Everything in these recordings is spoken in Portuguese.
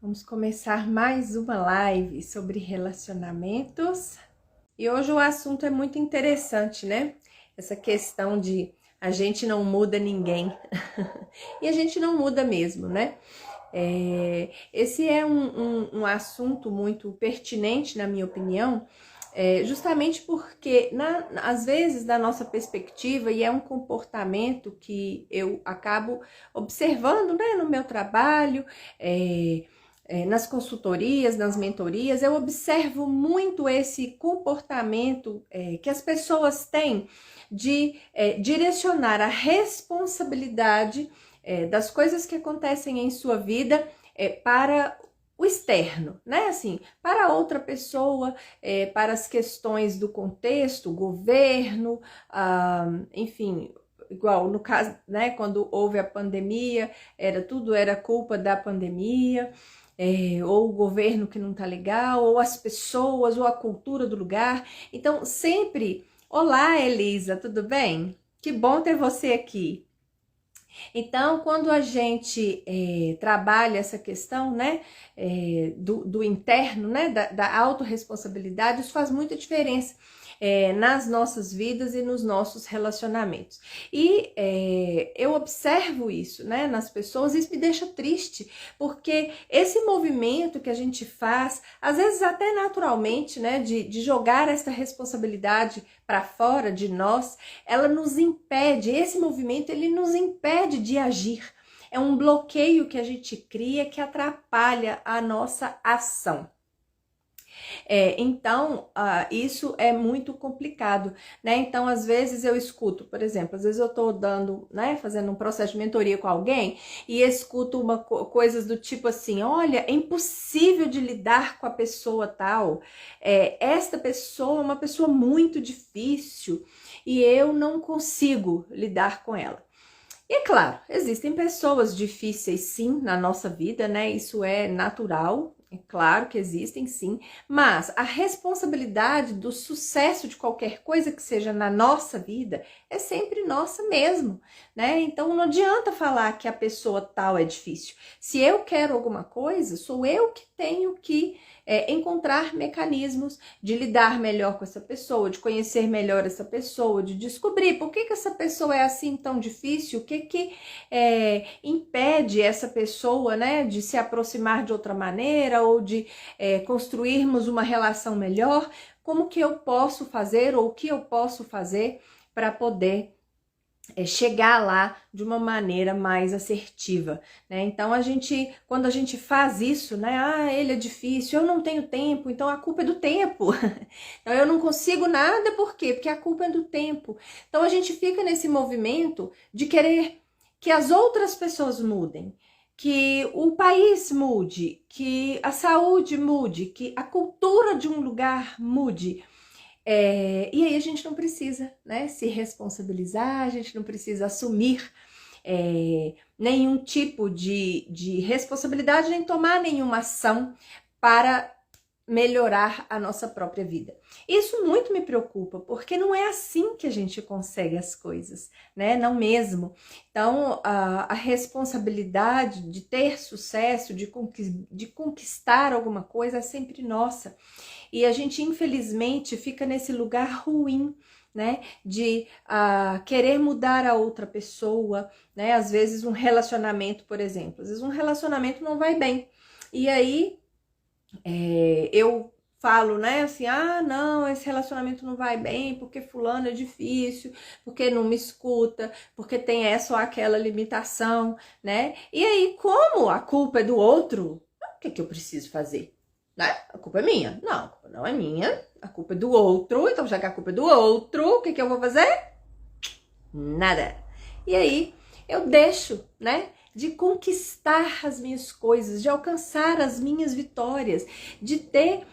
Vamos começar mais uma live sobre relacionamentos. E hoje o assunto é muito interessante, né? Essa questão de a gente não muda ninguém. E a gente não muda mesmo, né? Esse é um assunto muito pertinente, na minha opinião, justamente porque, às vezes, da nossa perspectiva, e é um comportamento que eu acabo observando, né, no meu trabalho, nas consultorias, nas mentorias, eu observo muito esse comportamento que as pessoas têm de direcionar a responsabilidade das coisas que acontecem em sua vida para o externo, né? Assim, para outra pessoa, para as questões do contexto, governo, enfim, igual no caso, né? Quando houve a pandemia, tudo era culpa da pandemia. Ou o governo que não tá legal, ou as pessoas, ou a cultura do lugar. Então, sempre, olá, Elisa, tudo bem? Que bom ter você aqui. Então, quando a gente trabalha essa questão, né, do interno, né, da autorresponsabilidade, isso faz muita diferença nas nossas vidas e nos nossos relacionamentos. E eu observo isso, né, nas pessoas, e isso me deixa triste, porque esse movimento que a gente faz, às vezes até naturalmente, né, de jogar essa responsabilidade para fora de nós, ela nos impede, esse movimento ele nos impede de agir. É um bloqueio que a gente cria que atrapalha a nossa ação. Então, isso é muito complicado, né? Então, às vezes eu escuto, por exemplo, às vezes eu tô dando, né, fazendo um processo de mentoria com alguém e escuto coisas do tipo assim, olha, é impossível de lidar com a pessoa tal, esta pessoa é uma pessoa muito difícil e eu não consigo lidar com ela. E é claro, existem pessoas difíceis sim na nossa vida, né? Isso é natural, é claro que existem sim, mas a responsabilidade do sucesso de qualquer coisa que seja na nossa vida é sempre nossa mesmo, né? Então não adianta falar que a pessoa tal é difícil. Se eu quero alguma coisa, sou eu que tenho que encontrar mecanismos de lidar melhor com essa pessoa, de conhecer melhor essa pessoa, de descobrir por que essa pessoa é assim tão difícil, o que impede essa pessoa, né, de se aproximar de outra maneira ou de construirmos uma relação melhor, como que eu posso fazer ou o que eu posso fazer para poder chegar lá de uma maneira mais assertiva, né? Então quando a gente faz isso, né? Ele é difícil, eu não tenho tempo, então a culpa é do tempo. Então eu não consigo nada, por quê? Porque a culpa é do tempo. Então a gente fica nesse movimento de querer que as outras pessoas mudem, que o país mude, que a saúde mude, que a cultura de um lugar mude. E aí a gente não precisa, né, se responsabilizar, a gente não precisa assumir nenhum tipo de responsabilidade, nem tomar nenhuma ação para melhorar a nossa própria vida. Isso muito me preocupa, porque não é assim que a gente consegue as coisas, né? Não mesmo. Então, a responsabilidade de ter sucesso, de conquistar alguma coisa é sempre nossa. E a gente, infelizmente, fica nesse lugar ruim, né, de querer mudar a outra pessoa, né, às vezes um relacionamento, por exemplo, às vezes um relacionamento não vai bem, e aí eu falo, né, assim, não, esse relacionamento não vai bem, porque fulano é difícil, porque não me escuta, porque tem essa ou aquela limitação, né, e aí como a culpa é do outro, o que eu preciso fazer? A culpa é minha? Não, a culpa não é minha, a culpa é do outro, então já que a culpa é do outro, o que eu vou fazer? Nada. E aí eu deixo, né, de conquistar as minhas coisas, de alcançar as minhas vitórias, de ter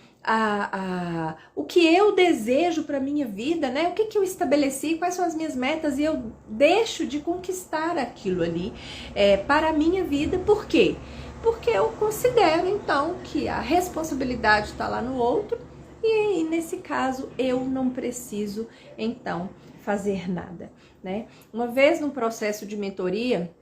o que eu desejo para minha vida, né? O que eu estabeleci, quais são as minhas metas, e eu deixo de conquistar aquilo ali para a minha vida. Por quê? Porque eu considero, então, que a responsabilidade está lá no outro e, nesse caso, eu não preciso, então, fazer nada, né? Uma vez, num processo de mentoria,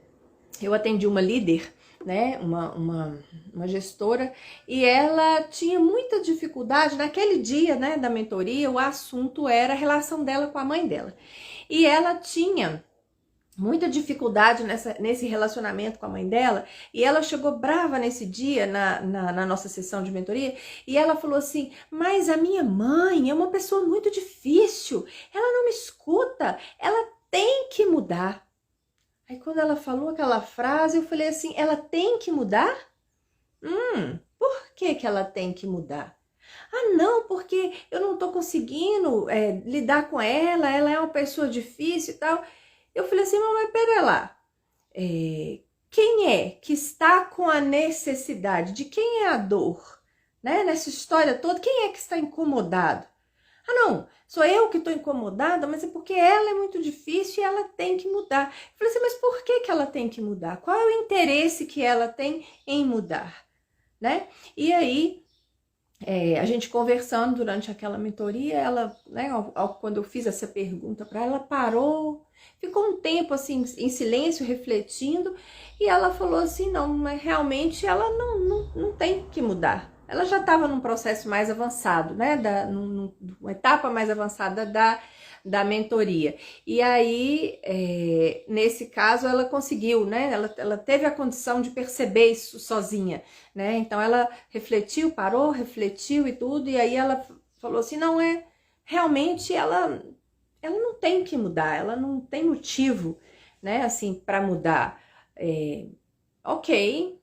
eu atendi uma líder né, uma gestora, e ela tinha muita dificuldade, naquele dia, né, da mentoria, o assunto era a relação dela com a mãe dela. E ela tinha muita dificuldade nesse relacionamento com a mãe dela, e ela chegou brava nesse dia, na nossa sessão de mentoria, e ela falou assim, mas a minha mãe é uma pessoa muito difícil, ela não me escuta, ela tem que mudar. Aí quando ela falou aquela frase, eu falei assim, ela tem que mudar? Por que que ela tem que mudar? Ah, não, porque eu não tô conseguindo lidar com ela é uma pessoa difícil e tal. Eu falei assim, mas pera lá, quem é que está com a necessidade? De quem é a dor? Né? Nessa história toda, quem é que está incomodado? Ah, não, sou eu que estou incomodada, mas é porque ela é muito difícil e ela tem que mudar. Eu falei assim, mas por que que ela tem que mudar? Qual é o interesse que ela tem em mudar? Né? E aí, a gente conversando durante aquela mentoria, ela, né, quando eu fiz essa pergunta para ela, parou, ficou um tempo assim em silêncio, refletindo, e ela falou assim, não, mas realmente ela não tem que mudar. Ela já estava num processo mais avançado, né, numa etapa mais avançada da mentoria. E aí, nesse caso, ela conseguiu, né? Ela teve a condição de perceber isso sozinha, né? Então ela refletiu, parou, refletiu e tudo, e aí ela falou assim, não realmente ela não tem que mudar, ela não tem motivo, né, assim, para mudar. Ok,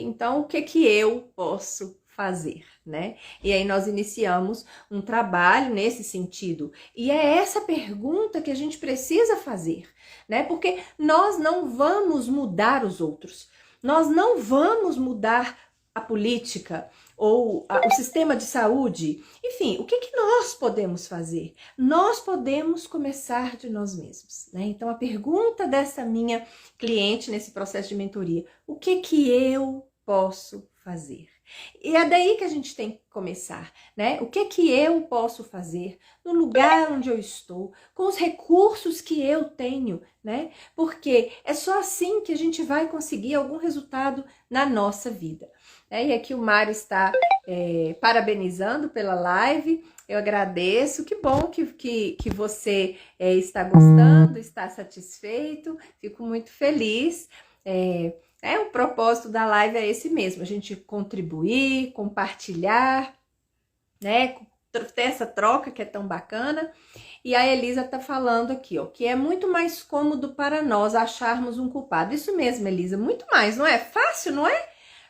então o que eu posso fazer, né? E aí nós iniciamos um trabalho nesse sentido. E é essa pergunta que a gente precisa fazer, né? Porque nós não vamos mudar os outros. Nós não vamos mudar a política ou o sistema de saúde. Enfim, o que nós podemos fazer? Nós podemos começar de nós mesmos, né? Então a pergunta dessa minha cliente nesse processo de mentoria, o que eu posso fazer? E é daí que a gente tem que começar, né? O que eu posso fazer no lugar onde eu estou, com os recursos que eu tenho, né? Porque é só assim que a gente vai conseguir algum resultado na nossa vida. E aqui o Mário está parabenizando pela live, eu agradeço, que bom que você está gostando, está satisfeito, fico muito feliz. O propósito da live é esse mesmo, a gente contribuir, compartilhar, né? Ter essa troca que é tão bacana. E a Elisa tá falando aqui, ó, que é muito mais cômodo para nós acharmos um culpado. Isso mesmo, Elisa, muito mais, não é? Fácil, não é?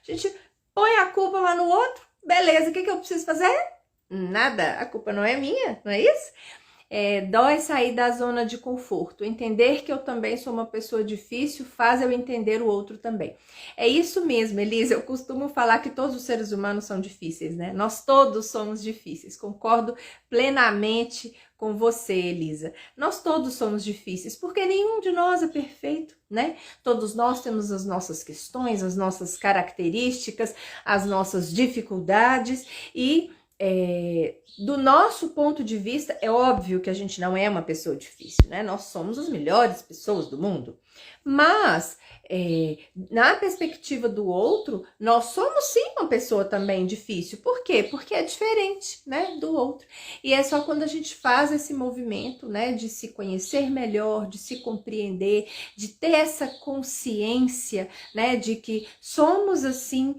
A gente põe a culpa lá no outro, beleza, o que eu preciso fazer? Nada, a culpa não é minha, não é isso? Dói sair da zona de conforto. Entender que eu também sou uma pessoa difícil faz eu entender o outro também. É isso mesmo, Elisa. Eu costumo falar que todos os seres humanos são difíceis, né? Nós todos somos difíceis. Concordo plenamente com você, Elisa. Nós todos somos difíceis, porque nenhum de nós é perfeito, né? Todos nós temos as nossas questões, as nossas características, as nossas dificuldades e do nosso ponto de vista, é óbvio que a gente não é uma pessoa difícil, né? Nós somos as melhores pessoas do mundo. Mas, na perspectiva do outro, nós somos sim uma pessoa também difícil. Por quê? Porque é diferente, né, do outro. E é só quando a gente faz esse movimento, né, de se conhecer melhor, de se compreender, de ter essa consciência, né, de que somos assim,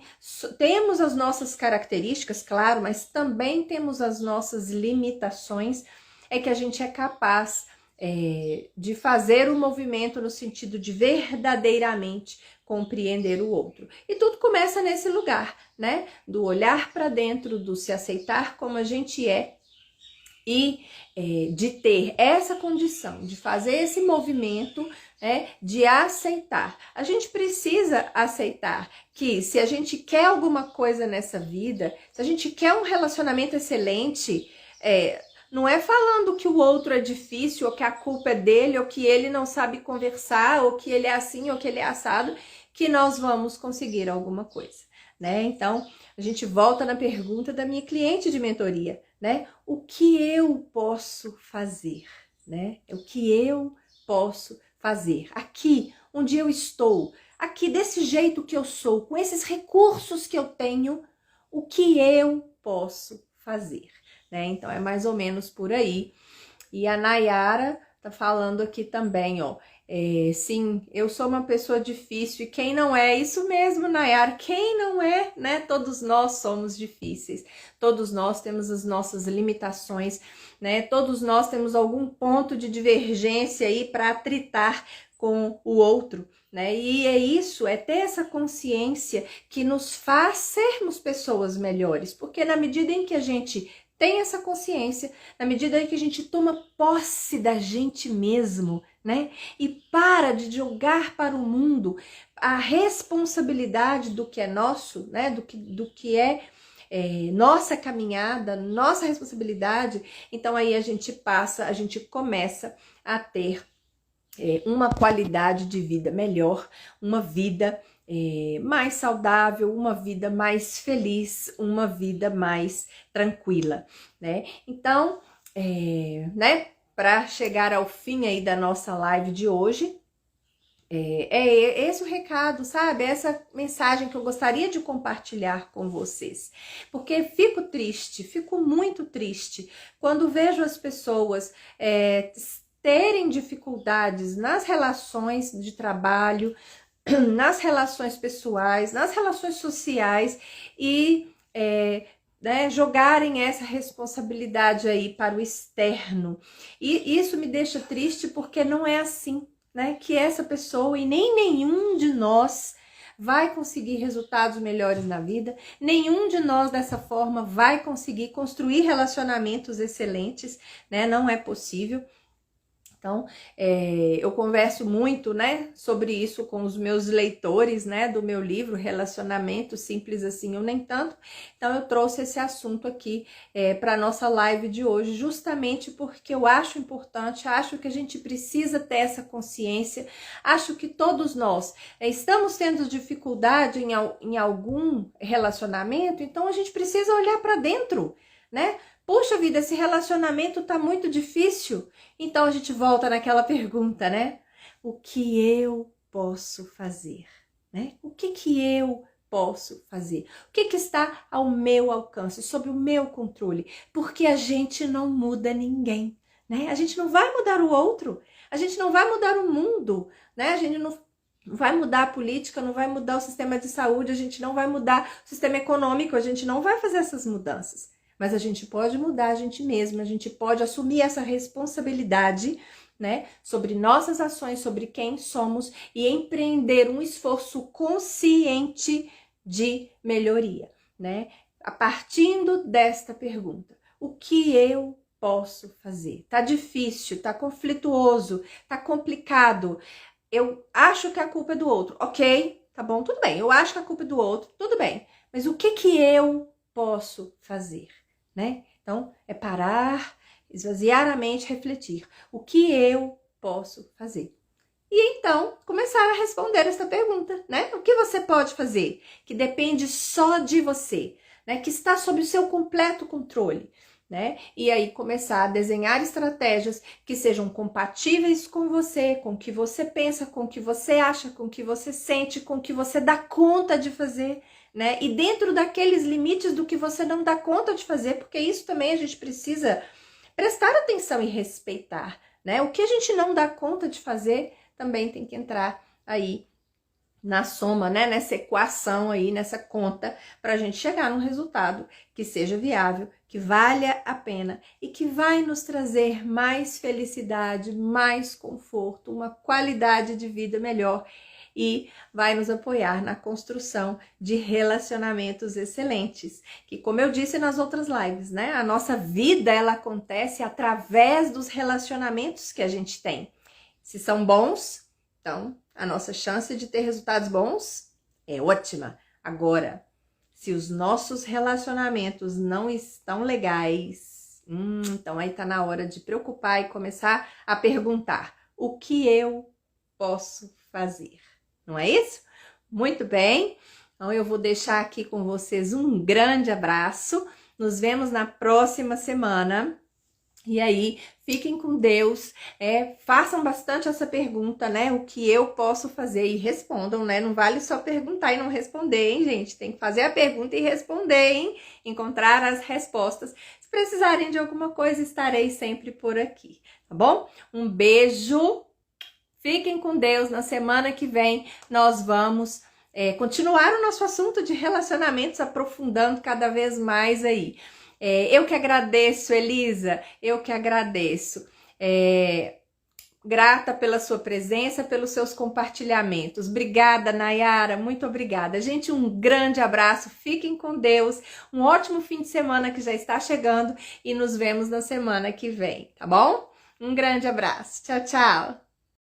temos as nossas características, claro, mas também temos as nossas limitações, é que a gente é capaz de fazer o movimento no sentido de verdadeiramente compreender o outro. E tudo começa nesse lugar, né? Do olhar para dentro, do se aceitar como a gente é e de ter essa condição, de fazer esse movimento, de aceitar. A gente precisa aceitar que se a gente quer alguma coisa nessa vida, se a gente quer um relacionamento excelente, não é falando que o outro é difícil, ou que a culpa é dele, ou que ele não sabe conversar, ou que ele é assim, ou que ele é assado, que nós vamos conseguir alguma coisa, né? Então, a gente volta na pergunta da minha cliente de mentoria, né? O que eu posso fazer, né? O que eu posso fazer aqui onde eu estou, aqui desse jeito que eu sou, com esses recursos que eu tenho, o que eu posso fazer, né? Então é mais ou menos por aí. E a Nayara tá falando aqui também, ó. Sim, eu sou uma pessoa difícil, e quem não é? Isso mesmo, Nayara, quem não é, né? Todos nós somos difíceis, todos nós temos as nossas limitações, né? Todos nós temos algum ponto de divergência aí para atritar com o outro, né? E é isso, é ter essa consciência que nos faz sermos pessoas melhores, porque na medida em que a gente tem essa consciência, na medida em que a gente toma posse da gente mesmo, né? E para de jogar para o mundo a responsabilidade do que é nosso, né? Do que é nossa caminhada, nossa responsabilidade. Então aí a gente começa a ter uma qualidade de vida melhor, uma vida mais saudável, uma vida mais feliz, uma vida mais tranquila, né? Então, né, para chegar ao fim aí da nossa live de hoje, é esse o recado, sabe? Essa mensagem que eu gostaria de compartilhar com vocês. Porque fico muito triste quando vejo as pessoas terem dificuldades nas relações de trabalho, nas relações pessoais, nas relações sociais e né, jogarem essa responsabilidade aí para o externo. E isso me deixa triste porque não é assim, né, que essa pessoa e nem nenhum de nós vai conseguir resultados melhores na vida, nenhum de nós dessa forma vai conseguir construir relacionamentos excelentes, né, não é possível. Então, eu converso muito, né, sobre isso com os meus leitores, né, do meu livro Relacionamento Simples Assim ou Nem Tanto. Então, eu trouxe esse assunto aqui para a nossa live de hoje, justamente porque eu acho importante, acho que a gente precisa ter essa consciência, acho que todos nós estamos tendo dificuldade em algum relacionamento, então a gente precisa olhar para dentro, né? Puxa vida, esse relacionamento tá muito difícil. Então a gente volta naquela pergunta, né? O que eu posso fazer, né? O que eu posso fazer? O que está ao meu alcance, sob o meu controle? Porque a gente não muda ninguém, né? A gente não vai mudar o outro, a gente não vai mudar o mundo, né? A gente não vai mudar a política, não vai mudar o sistema de saúde, a gente não vai mudar o sistema econômico, a gente não vai fazer essas mudanças. Mas a gente pode mudar a gente mesma, a gente pode assumir essa responsabilidade, né, sobre nossas ações, sobre quem somos e empreender um esforço consciente de melhoria, né? A partir desta pergunta, o que eu posso fazer? Tá difícil, tá conflituoso, tá complicado. Eu acho que a culpa é do outro, ok? Tá bom, tudo bem. Eu acho que a culpa é do outro, tudo bem. Mas o que eu posso fazer? Né? Então, é parar, esvaziar a mente, refletir. O que eu posso fazer? E então, começar a responder essa pergunta, né? O que você pode fazer? Que depende só de você, né? Que está sob o seu completo controle, né? E aí começar a desenhar estratégias que sejam compatíveis com você, com o que você pensa, com o que você acha, com o que você sente, com o que você dá conta de fazer, né? E dentro daqueles limites do que você não dá conta de fazer, porque isso também a gente precisa prestar atenção e respeitar, né? O que a gente não dá conta de fazer também tem que entrar aí na soma, né? Nessa equação aí, nessa conta, para a gente chegar num resultado que seja viável, que valha a pena e que vai nos trazer mais felicidade, mais conforto, uma qualidade de vida melhor e vai nos apoiar na construção de relacionamentos excelentes, que, como eu disse nas outras lives, né, a nossa vida ela acontece através dos relacionamentos que a gente tem. Se são bons, então a nossa chance de ter resultados bons é ótima. Agora, se os nossos relacionamentos não estão legais, então aí tá na hora de preocupar e começar a perguntar: o que eu posso fazer? Não é isso? Muito bem. Então eu vou deixar aqui com vocês um grande abraço. Nos vemos na próxima semana. E aí, fiquem com Deus, façam bastante essa pergunta, né? O que eu posso fazer? E respondam, né? Não vale só perguntar e não responder, hein, gente? Tem que fazer a pergunta e responder, hein? Encontrar as respostas. Se precisarem de alguma coisa, estarei sempre por aqui, tá bom? Um beijo, fiquem com Deus. Na semana que vem, nós vamos continuar o nosso assunto de relacionamentos, aprofundando cada vez mais aí. Eu que agradeço, Elisa, eu que agradeço. Grata pela sua presença, pelos seus compartilhamentos. Obrigada, Nayara, muito obrigada. Gente, um grande abraço, fiquem com Deus, um ótimo fim de semana que já está chegando e nos vemos na semana que vem, tá bom? Um grande abraço, tchau, tchau.